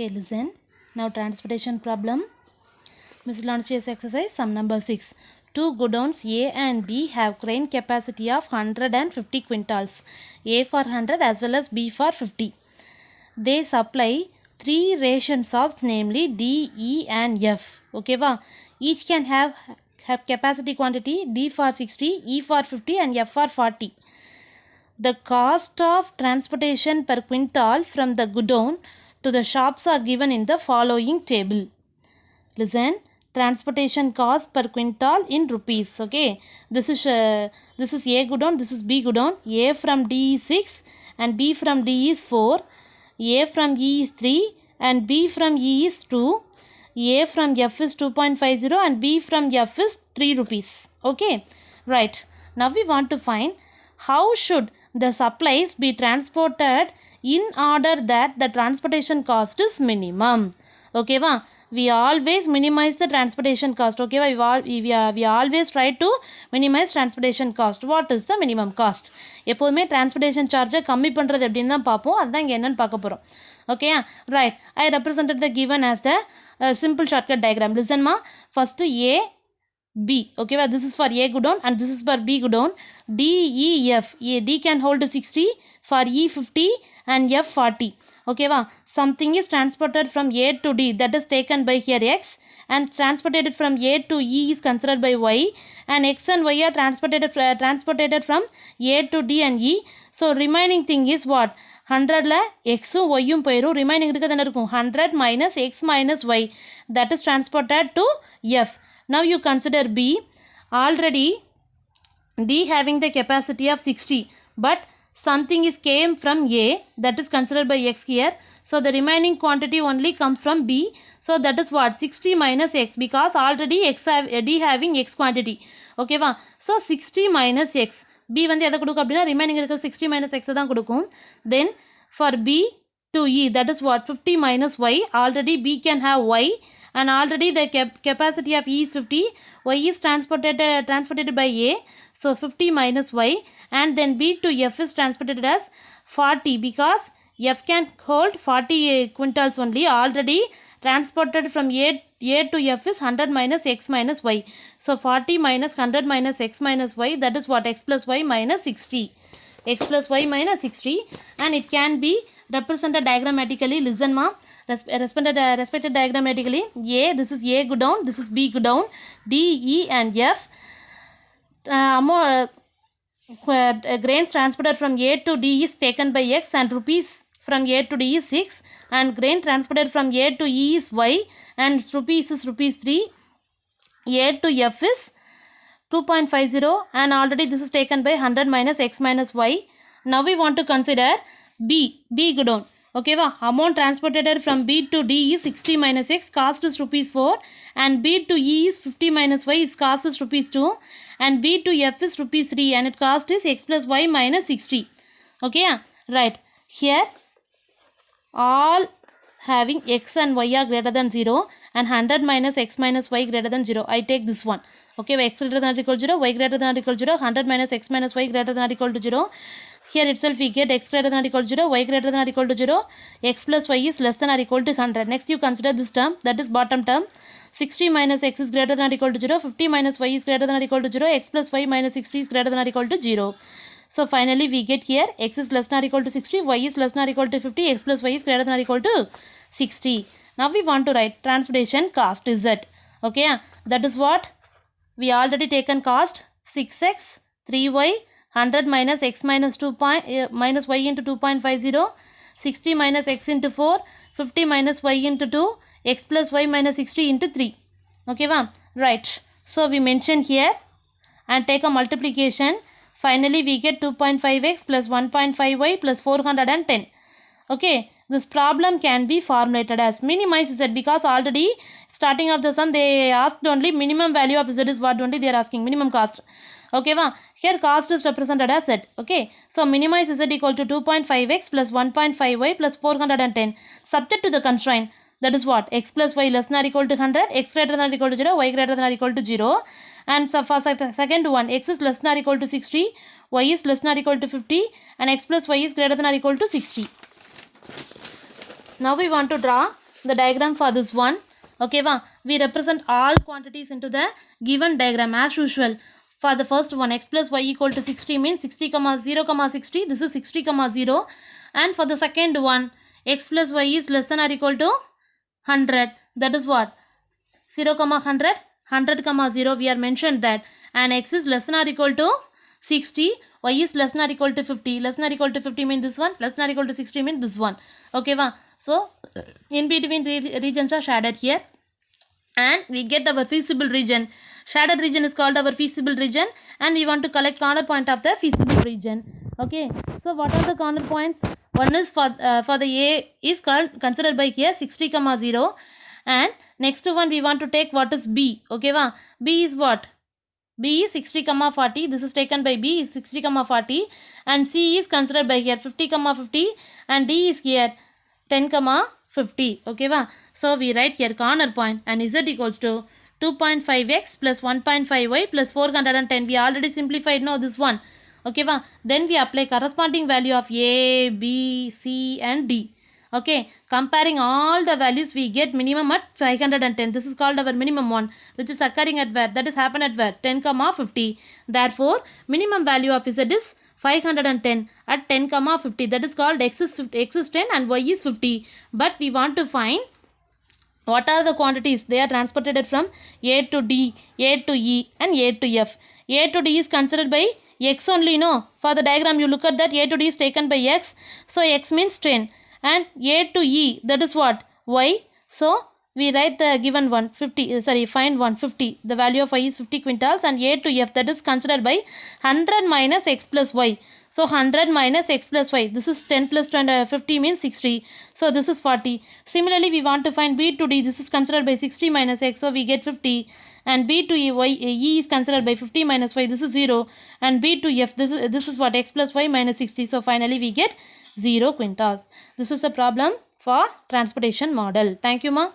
Okay, listen. Now transportation problem. Miscellaneous exercise sum number 6. Two godowns A and B have crane capacity of 150 quintals. A for 100 as well as B for 50. They supply 3 rations of namely D, E and F. Okay, wow. Each can have capacity quantity D for 60, E for 50 and F for 40. The cost of transportation per quintal from the godown to the shops are given in the following table. Listen, transportation cost per quintal in rupees. Okay, this is A godown, this is B godown. A from D is 6 and B from D is 4. A from E is 3 and B from E is 2. A from F is 2.50 and B from F is 3 rupees. Okay, right. Now we want to find how should the supplies be transported in order that the transportation cost is minimum. Okay, va? We always minimize the transportation cost. Okay, va? We always try to minimize transportation cost. What is the minimum cost? எப்போதுமே transportation charge கம்மி பண்ணுறது எப்படின்னு தான் பார்ப்போம். அதுதான் இங்கே என்னன்னு பார்க்க போகிறோம். Okay, right. I represented the given as the simple shortcut diagram. Listen ma. First A, B. Okay, well, this is for A godown and this is for B godown. D, E, F. D can hold 60, for E 50 and F 40. Okay, well, something is transported from A to D, that is taken by here X, and transported from A to E is considered by Y, and X and Y are transported from A to D and E. So remaining thing is what? 100 la X Y போயிரும். remaining இருக்கிறது என்ன இருக்கும்? 100 minus X minus Y, that is transported to F. Now you consider B. Already D having the capacity of 60, but something is came from A, that is considered by X here. So the remaining quantity only comes from B. So that is what? 60 minus X, because already D having X quantity. Okay va? So 60 minus X. B வந்து எதை கொடுக்கும் அப்படின்னா remaining இருக்கிற 60 minus X தான் கொடுக்கும். Then for B to E, that is what? 50 minus Y. Already B can have Y, and already the capacity of E is 50. Y is transported by A. So 50 minus Y, and then B to F is transported as 40, because F can hold 40 quintals only. Already transported from A to F is 100 minus X minus Y. So 40 minus 100 minus X minus Y, that is what? X plus Y minus 60. X plus Y minus 60, and it can be represented diagrammatically. Listen ma, respected diagrammatically. A, this is A godown, this is B godown. D, E and F. Grains transported from A to D is taken by X, and rupees from A to D is 6, and grain transported from A to E is Y, and rupees is rupees 3. A to F is 2.50, and already this is taken by 100 minus X minus Y. Now we want to consider B godown. Okay, va? Amount transported from B to D is 60 minus X, cost is rupees 4, and B to E is 50 minus Y, its cost is rupees 2, and B to F is rupees 3, and its cost is X plus Y minus 60. Okay, right. Here all having X and Y are greater than 0, and 100 minus X minus Y greater than 0. I take this one. Okay, X greater than or equal to 0, Y greater than or equal to 0, 100 minus X minus Y greater than or equal to 0. Here itself we get X greater than or equal to 0, Y greater than or equal to 0, X plus Y is less than or equal to 100. Next you consider this term, that is bottom term. 60 minus X is greater than or equal to 0, 50 minus Y is greater than or equal to 0, X plus Y minus 60 is greater than or equal to 0. So finally we get here X is less than or equal to 60, Y is less than or equal to 50, X plus Y is greater than or equal to 60. Now we want to write transportation cost Z. Okay, that is what? We already taken cost 6X, 3Y, 100 minus X minus minus Y into 2.50, 60 minus X into 4, 50 minus Y into 2, X plus Y minus 60 into 3. Okay, va? Right. So we mention here and take a multiplication. Finally we get 2.5X plus 1.5Y plus 410. Okay, this problem can be formulated as minimize Z, because already starting of the sum they asked only minimum value of Z is what only they are asking, minimum cost. Okay, va? Here cost is represented as Z. Okay, so minimize Z equal to 2.5X plus 1.5Y plus 410, subject to the constraint, that is what? X plus Y less than or equal to 100, X greater than or equal to 0, Y greater than or equal to 0. And so for second one, X is less than or equal to 60, Y is less than or equal to 50, and X plus Y is greater than or equal to 60. Now we want to draw the diagram for this one. Okay, we represent all quantities into the given diagram as usual. For the first one, x plus y equal to 60 means 60 comma 0 comma 60. This is 60 comma 0. And for the second one, x plus y is less than or equal to 100. That is what? 0 comma 100, 100 comma 0. We are mentioned that. And x is less than or equal to 60. Y is less than or equal to 50. Less than or equal to 50 means this one. Less than or equal to 60 means this one. Okay, so in between regions are shaded here. And we get our feasible region. Shaded region is called our feasible region, and we want to collect corner point of the feasible region. Okay, so what are the corner points? One is for the A is considered by here 60 comma 0, and next one we want to take what is B. Okay, B is what? B is 60 comma 40. This is taken by B is 60 comma 40, and C is considered by here 50 comma 50, and D is here 10 comma 50. Okay, so we write here corner point, and Z equals to 2.5x plus 1.5y plus 410. We already simplified now this one. Okay, then we apply corresponding value of A, B, C and D. Okay, comparing all the values, we get minimum at 510. This is called our minimum one, which is occurring at where? That is happen at where? 10 comma 50. Therefore, minimum value of Z is 510 at 10 comma 50. That is called x is 10 and y is 50. But we want to find what are the quantities? They are transported from A to D, A to E and A to F. A to D is considered by x only, no? For the diagram, you look at that A to D is taken by x. So, x means 10. And A to E, that is what? Y. So, we write the given one, 50, find 150. The value of y is 50 quintals, and A to F, that is considered by 100 minus x plus y. So, 100 minus x plus y. This is 10 plus 50 means 60. So, this is 40. Similarly, we want to find B to D. This is considered by 60 minus x. So, we get 50. And B to E is considered by 50 minus y. This is 0. And B to F, this is what? X plus y minus 60. So, finally, we get 0 quintals. This is a problem for transportation model. Thank you, ma.